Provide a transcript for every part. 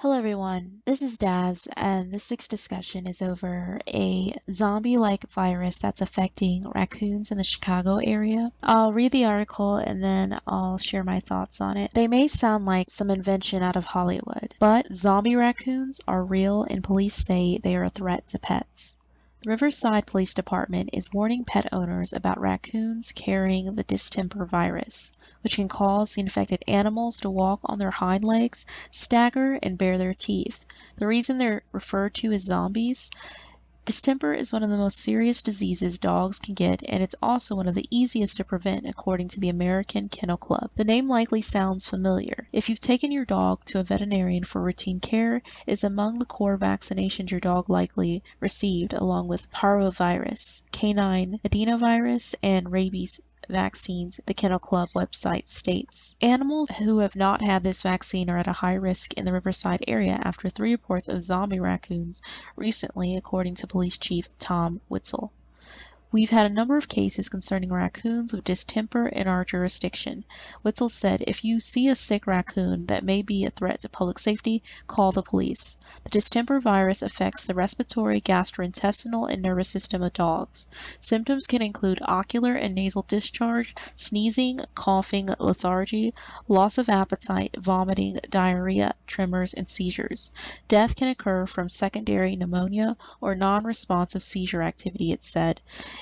Hello everyone, this is Daz, and this week's discussion is over a zombie-like virus that's affecting raccoons in the Chicago area. I'll read the article and then I'll share my thoughts on it. They may sound like some invention out of Hollywood, but zombie raccoons are real and police say they are a threat to pets. The Riverside Police Department is warning pet owners about raccoons carrying the distemper virus, which can cause the infected animals to walk on their hind legs, stagger, and bare their teeth. The reason they're referred to as zombies: distemper is one of the most serious diseases dogs can get, and it's also one of the easiest to prevent according to the American Kennel Club. The name likely sounds familiar. If you've taken your dog to a veterinarian for routine care, it is among the core vaccinations your dog likely received, along with parvovirus, canine adenovirus, and rabies vaccines, the Kennel Club website states. Animals who have not had this vaccine are at a high risk in the Riverside area after 3 reports of zombie raccoons recently, according to Police Chief Tom Witzel. We've had a number of cases concerning raccoons with distemper in our jurisdiction. Witzel said, if you see a sick raccoon that may be a threat to public safety, call the police. The distemper virus affects the respiratory, gastrointestinal, and nervous system of dogs. Symptoms can include ocular and nasal discharge, sneezing, coughing, lethargy, loss of appetite, vomiting, diarrhea, tremors, and seizures. Death can occur from secondary pneumonia or non-responsive seizure activity, it said.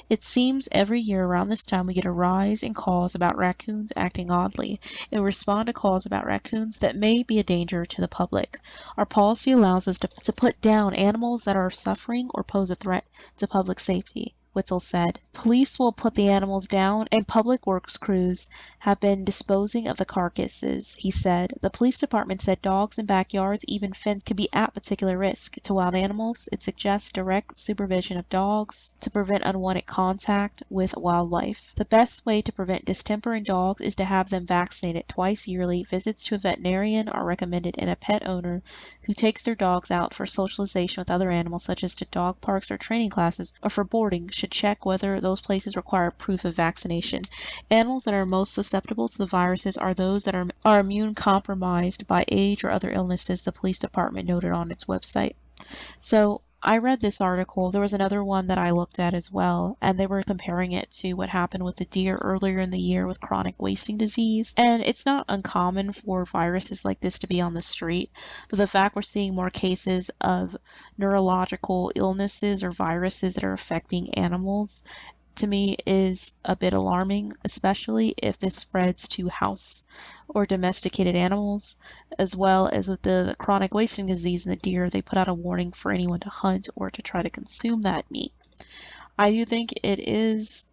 It seems every year around this time we get a rise in calls about raccoons acting oddly, and we respond to calls about raccoons that may be a danger to the public. Our policy allows us to put down animals that are suffering or pose a threat to public safety, Witzel said. Police will put the animals down, and public works crews have been disposing of the carcasses, he said. The police department said dogs in backyards, even fenced, could be at particular risk. To wild animals, it suggests direct supervision of dogs to prevent unwanted contact with wildlife. The best way to prevent distemper in dogs is to have them vaccinated twice yearly. Visits to a veterinarian are recommended, and a pet owner who takes their dogs out for socialization with other animals, such as to dog parks or training classes, or for boarding, should check whether those places require proof of vaccination. Animals that are most susceptible to the viruses are those that are immune compromised by age or other illnesses, the police department noted on its website. So I read this article. There was another one that I looked at as well, and they were comparing it to what happened with the deer earlier in the year with chronic wasting disease. And it's not uncommon for viruses like this to be on the street, but the fact we're seeing more cases of neurological illnesses or viruses that are affecting animals, to me, is a bit alarming, especially if this spreads to house or domesticated animals, as well as with the chronic wasting disease in the deer. They put out a warning for anyone to hunt or to try to consume that meat. I do think it is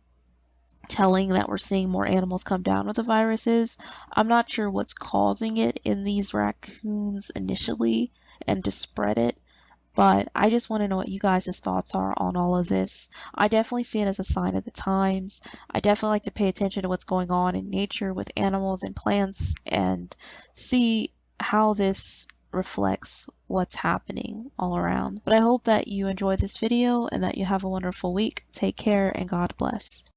telling that we're seeing more animals come down with the viruses. I'm not sure what's causing it in these raccoons initially and to spread it, but I just want to know what you guys' thoughts are on all of this. I definitely see it as a sign of the times. I definitely like to pay attention to what's going on in nature with animals and plants and see how this reflects what's happening all around. But I hope that you enjoyed this video and that you have a wonderful week. Take care and God bless.